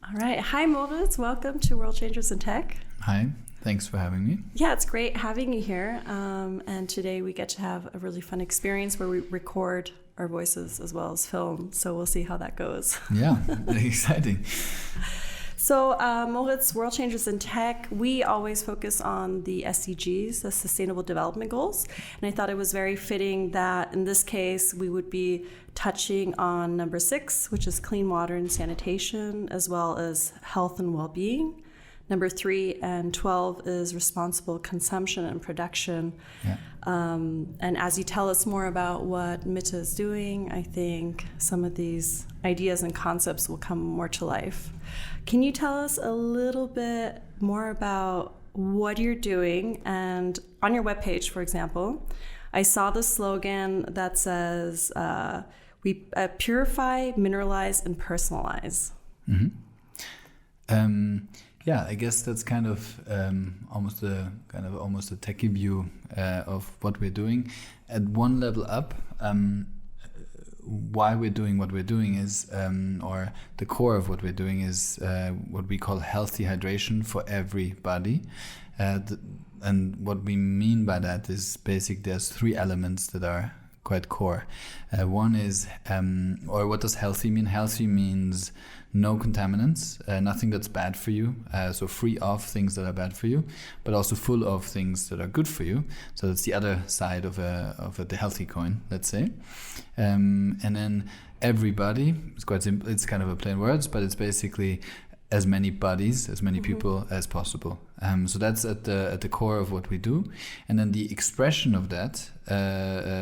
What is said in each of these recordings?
All right. Hi, Moritz. Welcome to World Changers in Tech. Hi. Thanks for having me. Yeah, it's great having you here. And today we get to have a really fun experience where we record our voices as well as film. So we'll see how that goes. Yeah, very exciting. So Moritz, World Changers in Tech, we always focus on the SDGs, the Sustainable Development Goals. And I thought it was very fitting that in this case, we would be touching on number 6, which is clean water and sanitation, as well as health and well-being. Number 3 and 12 is responsible consumption and production. Yeah. And as you tell us more about what Mitte is doing, I think some of these ideas and concepts will come more to life. Can you tell us a little bit more about what you're doing? And on your webpage, for example, I saw the slogan that says, we purify, mineralize, and personalize. Mm-hmm. Yeah, I guess that's kind of almost a techie view of what we're doing. At one level up, why we're doing what we're doing is, or the core of what we're doing is what we call healthy hydration for everybody. And what we mean by that is there's 3 elements that are quite core. One is, or what does healthy mean? Healthy means no contaminants, nothing that's bad for you, so free of things that are bad for you, but also full of things that are good for you. So that's the other side of the healthy coin, let's say. And then everybody, it's quite simple, it's kind of a plain words, but it's basically as many bodies, as many people as possible. So that's at the core of what we do. And then the expression of that,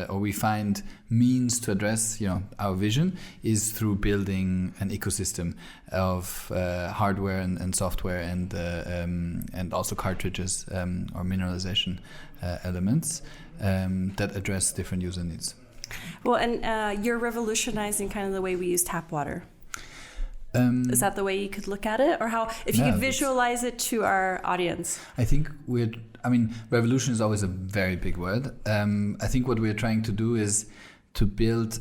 or we find means to address, our vision, is through building an ecosystem of hardware and software and also cartridges or mineralization elements that address different user needs. Well, and you're revolutionizing kind of the way we use tap water. Is that the way you could look at it? Or how, if you could visualize it to our audience? I think revolution is always a very big word. I think what we're trying to do is to build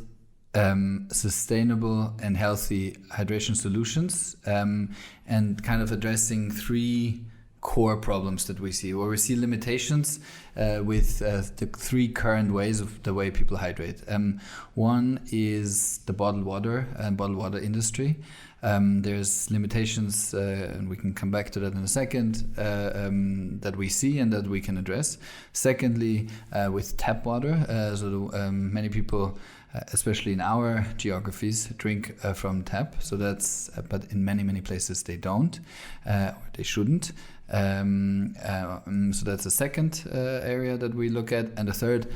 sustainable and healthy hydration solutions and kind of addressing 3 core problems that we see, where we see limitations with the 3 current ways of the way people hydrate. One is the bottled water industry. There's limitations, and we can come back to that in a second, that we see and that we can address. Secondly, with tap water, many people, especially in our geographies, drink from tap. So that's, but in many places they don't, or they shouldn't. So that's the second area that we look at, and the third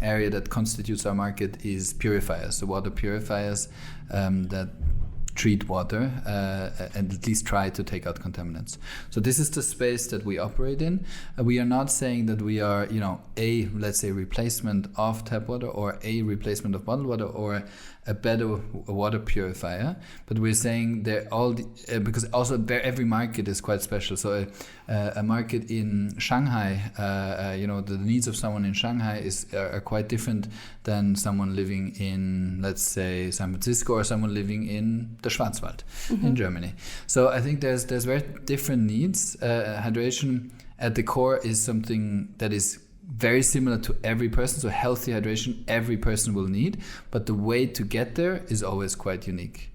area that constitutes our market is purifiers, so water purifiers that treat water and at least try to take out contaminants. So this is the space that we operate in. We are not saying that we are, a, let's say, replacement of tap water or a replacement of bottled water or a better water purifier, but we're saying they're all because also every market is quite special. So a market in Shanghai, the needs of someone in Shanghai are quite different than someone living in, let's say, San Francisco or someone living in the Schwarzwald in Germany. So I think there's very different needs. Hydration at the core is something that is very similar to every person. So healthy hydration, every person will need, but the way to get there is always quite unique.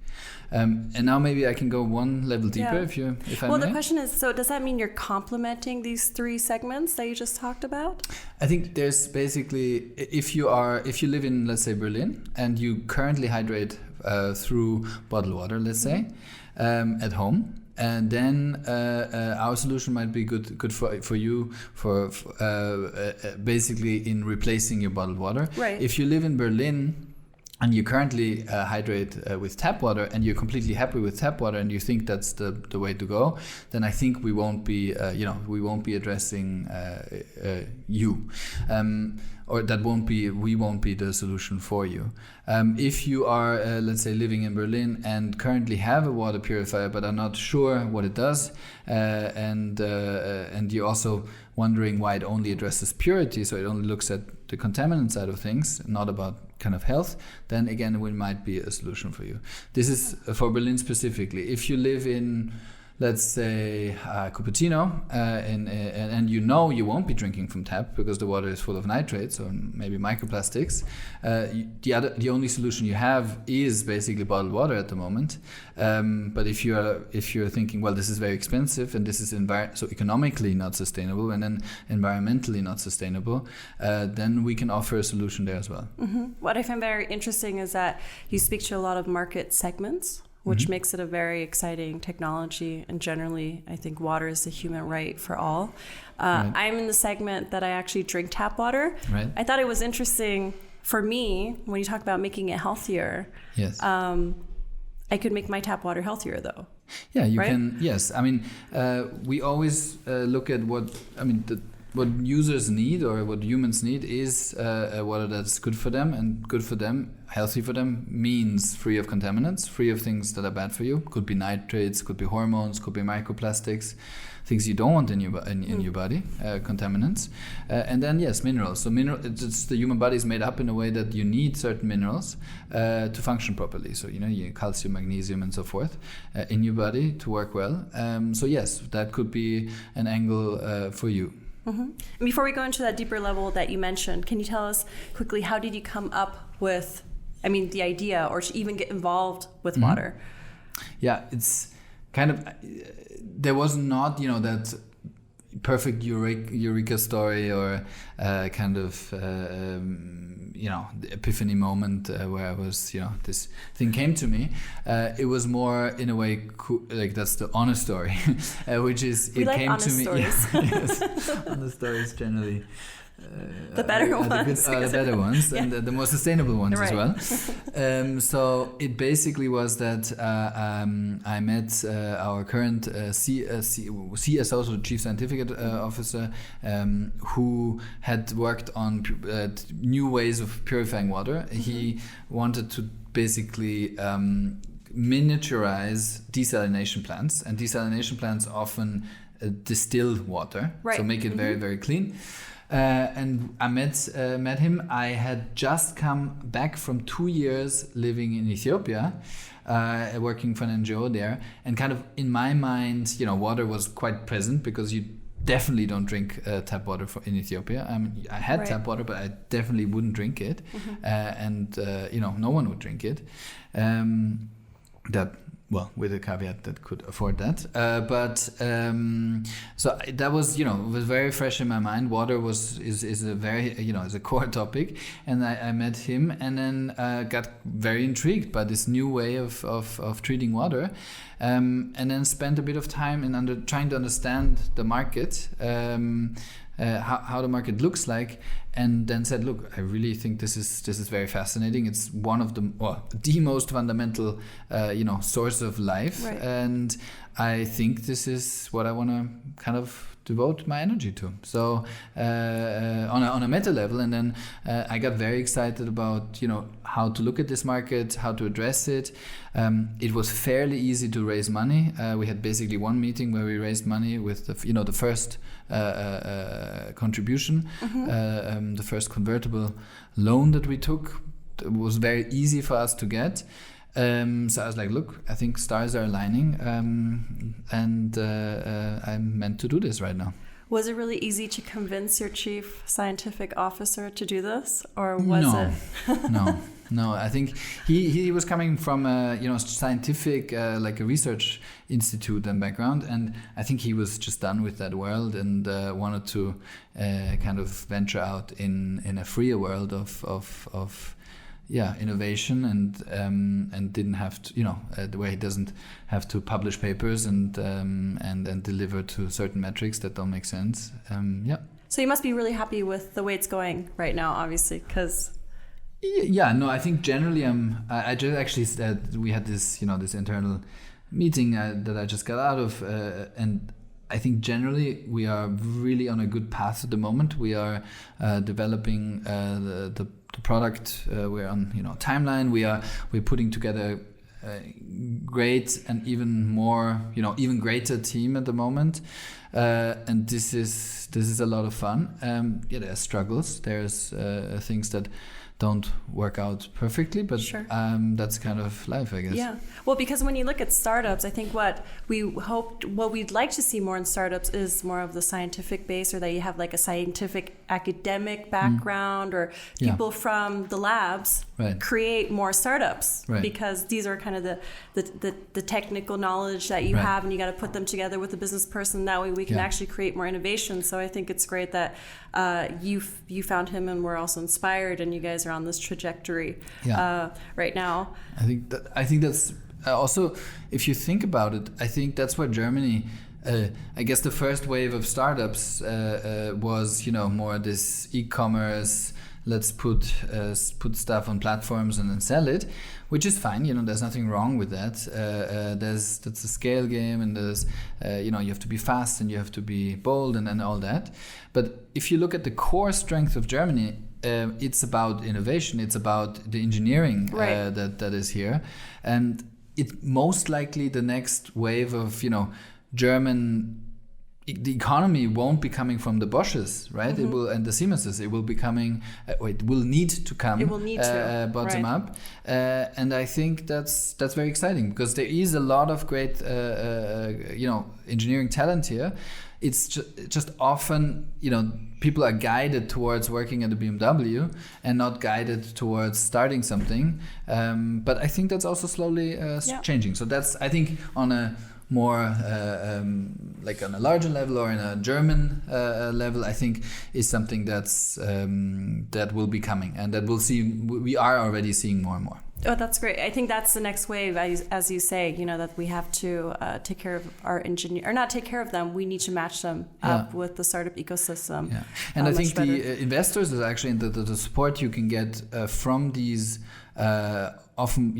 And now maybe I can go one level deeper if I may. Well, the question is, so does that mean you're complementing these 3 segments that you just talked about? I think there's basically, if you live in, let's say, Berlin, and you currently hydrate through bottled water, let's say, at home, and then our solution might be good for you for basically in replacing your bottled water. Right. If you live in Berlin and you currently hydrate with tap water and you're completely happy with tap water and you think that's the way to go, then I think we won't be addressing you. Or we won't be the solution for you. If you are, let's say, living in Berlin and currently have a water purifier but are not sure what it does, and you're also wondering why it only addresses purity, so it only looks at the contaminant side of things, not about kind of health, then again it might be a solution for you. This is for Berlin specifically. If you live in, let's say, Cupertino, and you know you won't be drinking from tap because the water is full of nitrates or maybe microplastics, the only solution you have is basically bottled water at the moment. But if you're thinking, well, this is very expensive and this is so economically not sustainable and then environmentally not sustainable, then we can offer a solution there as well. Mm-hmm. What I find very interesting is that you speak to a lot of market segments, which makes it a very exciting technology. And generally, I think water is a human right for all. Right. I'm in the segment that I actually drink tap water. Right. I thought it was interesting for me, when you talk about making it healthier. Yes. I could make my tap water healthier, though. Yeah, you right? can. Yes. I mean, we always look at what users need or what humans need is water that's good for them, and good for them, healthy for them, means free of contaminants, free of things that are bad for you. Could be nitrates, could be hormones, could be microplastics, things you don't want in your body, contaminants. And then yes, minerals. So the human body is made up in a way that you need certain minerals to function properly. So you calcium, magnesium, and so forth in your body to work well. So yes, that could be an angle for you. Mm-hmm. Before we go into that deeper level that you mentioned, can you tell us quickly, how did you come up with, the idea or to even get involved with water? Yeah, it's kind of, there was not, that perfect eureka story or the epiphany moment where I was, this thing came to me. It was more in a way like that's the honest story, which is we it like came honest to me. Stories. Yes, honest stories generally. The better ones. The better ones and the more sustainable ones right. as well. So it basically was that I met our current CSO, so Chief Scientific Officer, who had worked on new ways of purifying water. Mm-hmm. He wanted to basically miniaturize desalination plants, and desalination plants often distill water, right. So make it very, very clean. And I met him. I had just come back from 2 years living in Ethiopia, working for an NGO there, and kind of in my mind, water was quite present because you definitely don't drink tap water in Ethiopia. I had right. tap water, but I definitely wouldn't drink it, and no one would drink it. Well, with a caveat that could afford that. So that was, was very fresh in my mind. Water is a very, is a core topic. And I met him and then got very intrigued by this new way of treating water. And then spent a bit of time in trying to understand the market, how the market looks like, and then said, look, I really think this is very fascinating. It's one of the most fundamental source of life, right. And I think this is what I want to kind of devote my energy to. So on a meta level, and then I got very excited about how to look at this market, how to address it. It was fairly easy to raise money. We had basically one meeting where we raised money with the first contribution, the first convertible loan that we took. It was very easy for us to get. So I was like, look, I think stars are aligning, and I'm meant to do this right now. Was it really easy to convince your chief scientific officer to do this, or was it? No. I think he was coming from a scientific like a research institute and background, and I think he was just done with that world and wanted to kind of venture out in a freer world of innovation and didn't have to the way he doesn't have to publish papers and deliver to certain metrics that don't make sense. So you must be really happy with the way it's going right now, obviously, because. I think generally I just actually said we had this this internal meeting that I just got out of, and I think generally we are really on a good path at the moment. We are developing the product. We're on timeline. We're putting together a great and even more even greater team at the moment, and this is a lot of fun. There are struggles. There's things that don't work out perfectly, but that's kind of life, I guess. Yeah. Well, because when you look at startups, I think what we'd like to see more in startups is more of the scientific base, or that you have like a scientific academic background, or people from the labs create more startups, because these are kind of the technical knowledge that you have, and you got to put them together with a business person. That way we can actually create more innovation. So I think it's great that you found him, and we're also inspired, and you guys are on this trajectory right now. I think that's also, if you think about it, I think that's where Germany, I guess the first wave of startups was, more this e-commerce, let's put stuff on platforms and then sell it, which is fine. There's nothing wrong with that. That's a scale game, and there's you have to be fast and you have to be bold and all that. But if you look at the core strength of Germany, it's about innovation. It's about the engineering that is here, and it most likely the next wave of German. The economy won't be coming from the Bosches, right? It will, and the Siemenses. It will be coming. It will need to come. It will need to bottom up, and I think that's very exciting, because there is a lot of great, engineering talent here. It's just often, people are guided towards working at a BMW and not guided towards starting something. But I think that's also slowly changing. So that's, I think, on a more like on a larger level, or in a German level, I think is something that's that will be coming, and that we'll see. We are already seeing more and more. Oh, that's great. I think that's the next wave, as you say, that we have to take care of our engineer, or not take care of them. We need to match them up with the startup ecosystem. Yeah, and I think the investors is actually the support you can get from these. Often,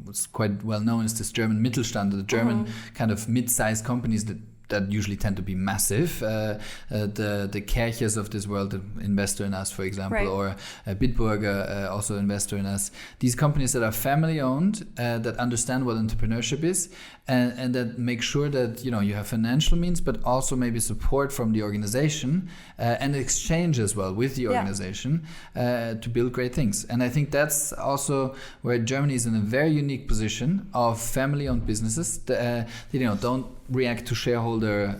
what's quite well known is this German Mittelstand, the German kind of mid-sized companies that usually tend to be massive. The Kerches of this world investor in us, for example, or Bitburger also investor in us. These companies that are family owned, that understand what entrepreneurship is, and that make sure that you have financial means, but also maybe support from the organization and exchange as well with the organization to build great things. And I think that's also where Germany is in a very unique position of family-owned businesses that don't react to shareholder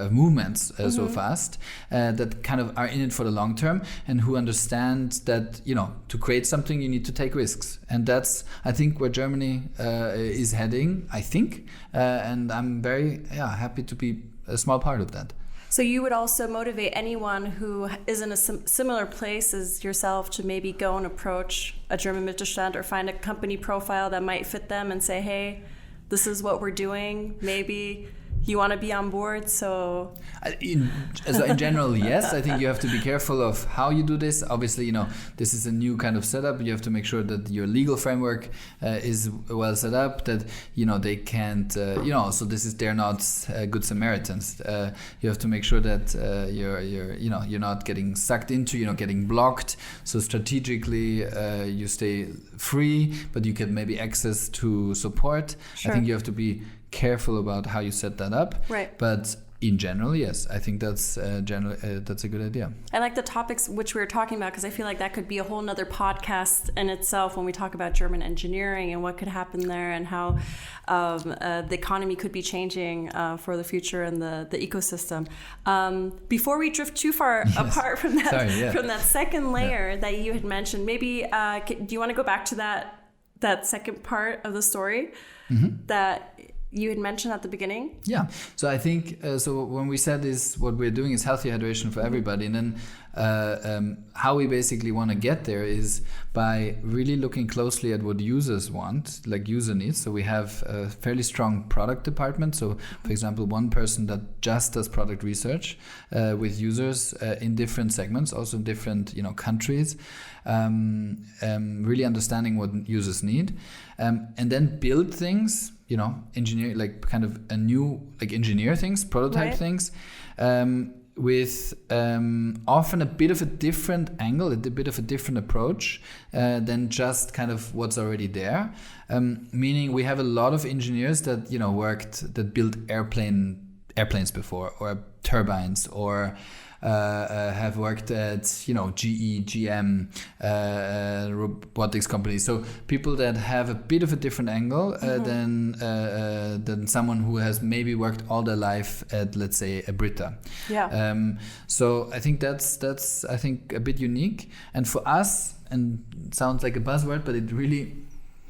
movements so fast, that kind of are in it for the long term, and who understand that to create something you need to take risks. And that's, I think, where Germany is heading, I think, and I'm very happy to be a small part of that. So you would also motivate anyone who is in a similar place as yourself to maybe go and approach a German Mittelstand, or find a company profile that might fit them and say, hey, this is what we're doing. Maybe you want to be on board. So in general, yes. I think you have to be careful of how you do this. Obviously, this is a new kind of setup. You have to make sure that your legal framework is well set up, that they can't so they're not good Samaritans. You have to make sure that you're not getting sucked into getting blocked. So strategically you stay free, but you can maybe access to support. I think you have to be careful about how you set that up. Right. But in general, yes, I think that's a good idea. I like the topics which we were talking about, because I feel like that could be a whole nother podcast in itself, when we talk about German engineering and what could happen there, and how the economy could be changing for the future and the ecosystem. Before we drift too far apart from that, from that second layer that you had mentioned, maybe do you want to go back to that second part of the story that you had mentioned at the beginning? Yeah. So I think, so when we said this, what we're doing is healthy hydration for everybody. And then how we basically want to get there is by really looking closely at what users want, like user needs. So we have a fairly strong product department. So for example, one person that just does product research with users in different segments, also in different countries, really understanding what users need, and then build things, engineer, like kind of a new, like engineer things, prototype things, with often a bit of a different angle, a bit of a different approach than just kind of what's already there. Meaning we have a lot of engineers that built airplanes before, or turbines, or have worked at GE, GM, robotics companies. So people that have a bit of a different angle than someone who has maybe worked all their life at, let's say, a Brita. Yeah. So I think that's I think a bit unique. And for us, and it sounds like a buzzword, but it really,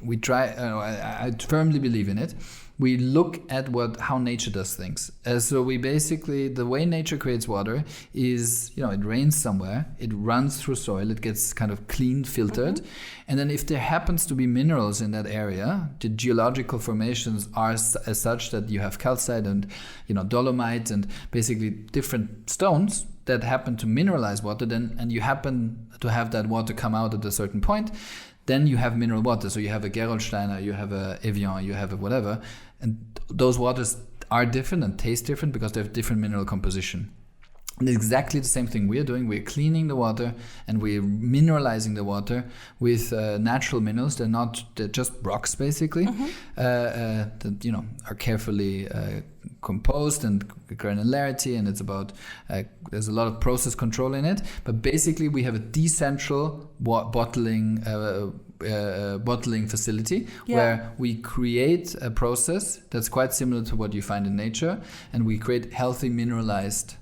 we try. I firmly believe in it. We look at how nature does things. So we basically, the way nature creates water is, it rains somewhere, it runs through soil, it gets kind of cleaned, filtered. And then if there happens to be minerals in that area, the geological formations are as such that you have calcite and, dolomite and basically different stones that happen to mineralize water, and you happen to have that water come out at a certain point, then you have mineral water. So you have a Gerolsteiner, you have a Evian, you have a whatever. And those waters are different and taste different because they have different mineral composition. And exactly the same thing we're doing. We're cleaning the water and we're mineralizing the water with natural minerals. They're just rocks, basically, that, are carefully composed and granularity, and it's about there's a lot of process control in it. But basically, we have a decentral bottling facility where we create a process that's quite similar to what you find in nature, and we create healthy mineralized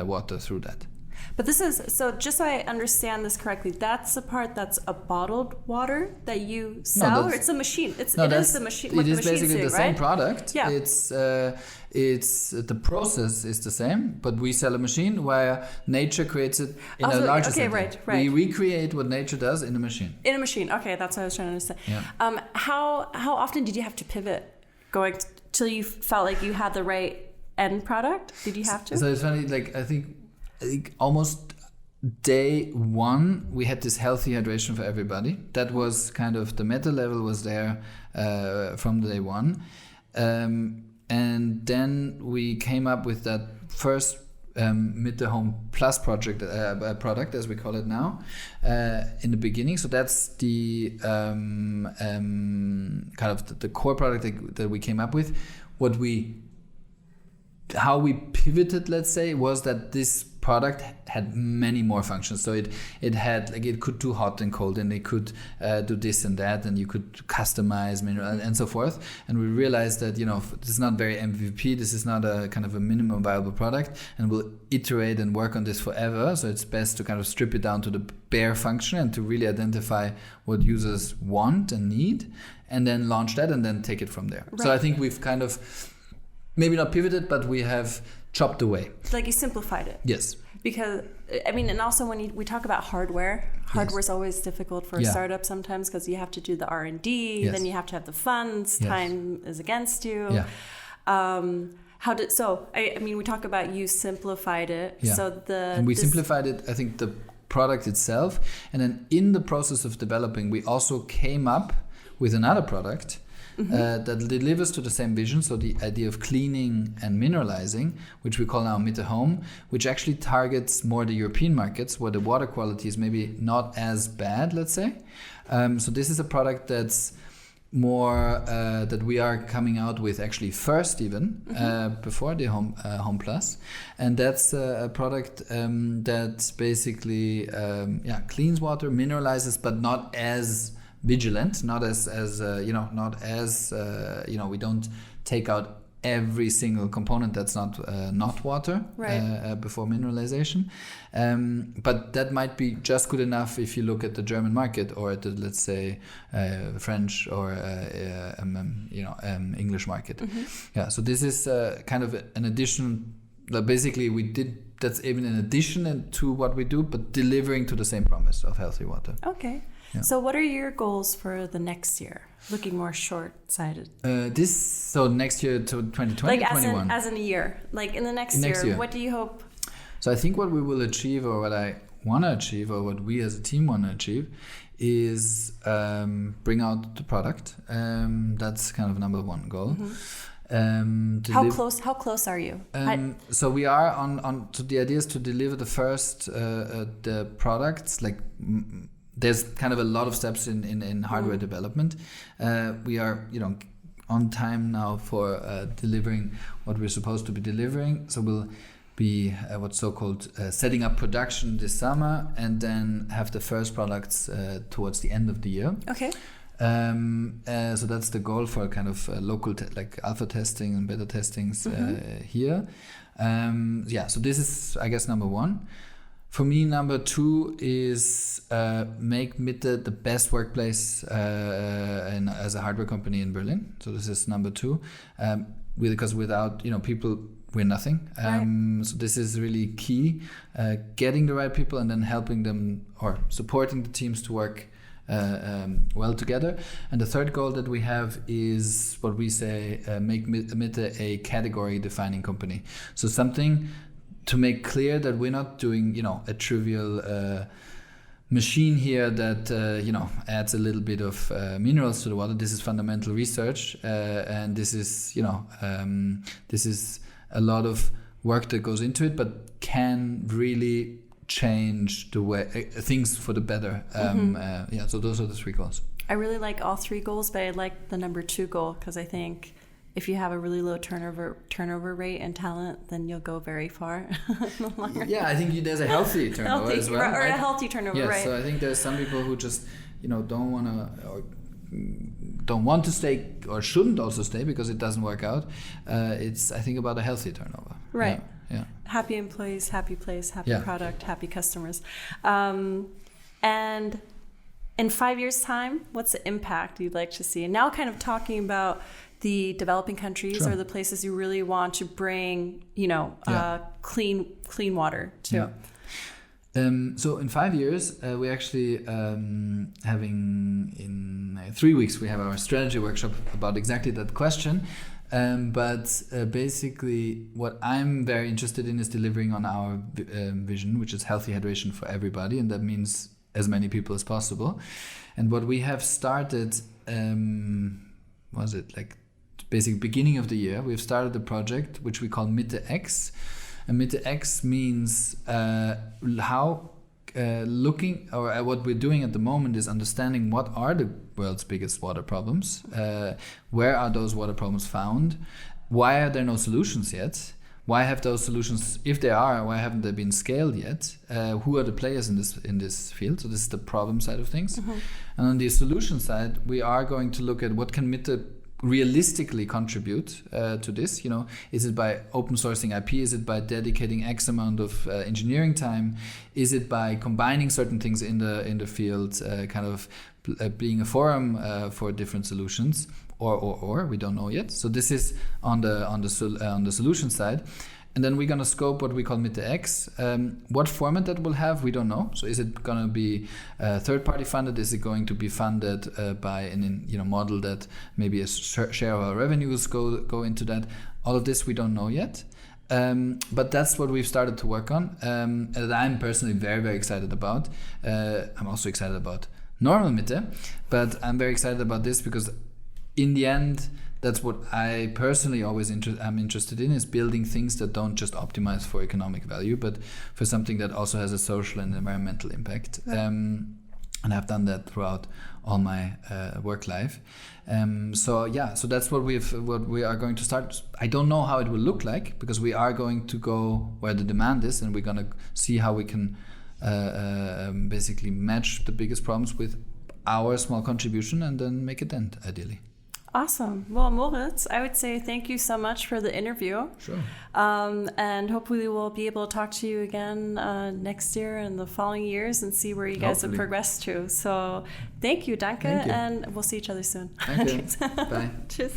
water through that. But this is, so just so I understand this correctly, that's the part that's a bottled water that you sell, or it's a machine? It is the machine. It is basically the same product. Yeah. It's the process is the same, but we sell a machine where nature creates it in a larger setting. Right. We recreate what nature does in a machine. In a machine. Okay, that's what I was trying to understand. Yeah. How often did you have to pivot going till you felt like you had the right end product? Did you have to? So it's funny, I think almost day one we had this healthy hydration for everybody. That was kind of, the meta level was there from day one, and then we came up with that first Mitte Home Plus product, as we call it now, in the beginning. So that's the kind of the core product that we came up with. How we pivoted, let's say, was that this product had many more functions. So it had, it could do hot and cold, and it could do this and that, and you could customize mineral and so forth. And we realized that, this is not very MVP, this is not a kind of a minimum viable product, and we'll iterate and work on this forever. So it's best to kind of strip it down to the bare function and to really identify what users want and need, and then launch that and then take it from there. Right. So I think we've kind of, maybe not pivoted, but we have chopped away. Like you simplified it. Yes. Because, and also when we talk about hardware is always difficult for a startup sometimes, because you have to do the R&D, then you have to have the funds, time is against you. Yeah. We talk about you simplified it. Yeah. And we simplified it, I think, the product itself. And then in the process of developing, we also came up with another product that delivers to the same vision. So the idea of cleaning and mineralizing, which we call now Mitte Home, which actually targets more the European markets where the water quality is maybe not as bad, let's say. So this is a product that's more that we are coming out with actually first, even before the Home Plus, and that's a product that basically cleans water, mineralizes, but not as vigilant, not as we don't take out every single component that's not water before mineralization, but that might be just good enough if you look at the German market or at the, let's say, French or English market. So this is kind of an addition. Basically, that's even an addition to what we do, but delivering to the same promise of healthy water. Okay. Yeah. So what are your goals for the next year? Looking more short-sighted. So next year to 2020 or 21? As in a year. Like in the next year, what do you hope? So I think what we will achieve, or what I want to achieve, or what we as a team want to achieve, is bring out the product. That's kind of number one goal. How close are you? So we are on to the idea is to deliver the first the products, like there's kind of a lot of steps in hardware development. We are on time now for delivering what we're supposed to be delivering. So we'll be what's so-called setting up production this summer, and then have the first products towards the end of the year. Okay. So that's the goal for kind of local like alpha testing and beta testings here. So this is, I guess, number one. For me, number two is make Mitte the best workplace as a hardware company in Berlin. So this is number two, because without people, we're nothing. Right. So this is really key, getting the right people and then helping them or supporting the teams to work well together. And the third goal that we have is what we say, make Mitte a category defining company. So something to make clear that we're not doing, a trivial machine here that, adds a little bit of minerals to the water. This is fundamental research. And this is, this is a lot of work that goes into it, but can really change the way things for the better. So those are the three goals. I really like all three goals, but I like the number two goal because I think if you have a really low turnover rate and talent, then you'll go very far. Yeah, I think there's a healthy turnover as well. Or a healthy turnover, yes, right. So I think there's some people who just don't want to stay or shouldn't also stay because it doesn't work out. It's, I think, about a healthy turnover. Right. Yeah. Happy employees, happy place, happy product, happy customers. And in 5 years' time, what's the impact you'd like to see? And now kind of talking about the developing countries or the places you really want to bring, clean water to. Yeah. So in 5 years, we actually having in 3 weeks, we have our strategy workshop about exactly that question. But basically, what I'm very interested in is delivering on our vision, which is healthy hydration for everybody. And that means as many people as possible. And what we have started, basically beginning of the year, we've started a project which we call Mitte X. And Mitte X means what we're doing at the moment is understanding what are the world's biggest water problems, where are those water problems found, why are there no solutions yet, why have those solutions, if they are, why haven't they been scaled yet, who are the players in this field. So this is the problem side of things. And on the solution side, we are going to look at what can Mitte realistically contribute to this. Is it by open sourcing IP? Is it by dedicating X amount of engineering time? Is it by combining certain things in the field, being a forum for different solutions, or we don't know yet. So this is on the solution side. And then we're going to scope what we call Mitte X. What format that will have, we don't know. So is it going to be third-party funded? Is it going to be funded by an model that maybe a share of our revenues go into that? All of this we don't know yet. But that's what we've started to work on. And I'm personally very, very excited about. I'm also excited about normal Mitte, but I'm very excited about this because in the end, that's what I personally always am interested in, is building things that don't just optimize for economic value, but for something that also has a social and environmental impact. And I've done that throughout all my work life. So that's what we are going to start. I don't know how it will look like because we are going to go where the demand is, and we're going to see how we can basically match the biggest problems with our small contribution and then make a dent, ideally. Awesome. Well, Moritz, I would say thank you so much for the interview. Sure. And hopefully we'll be able to talk to you again next year and the following years and see where you guys have progressed to. So thank you, danke, and we'll see each other soon. Thank you. Bye. Tschüss.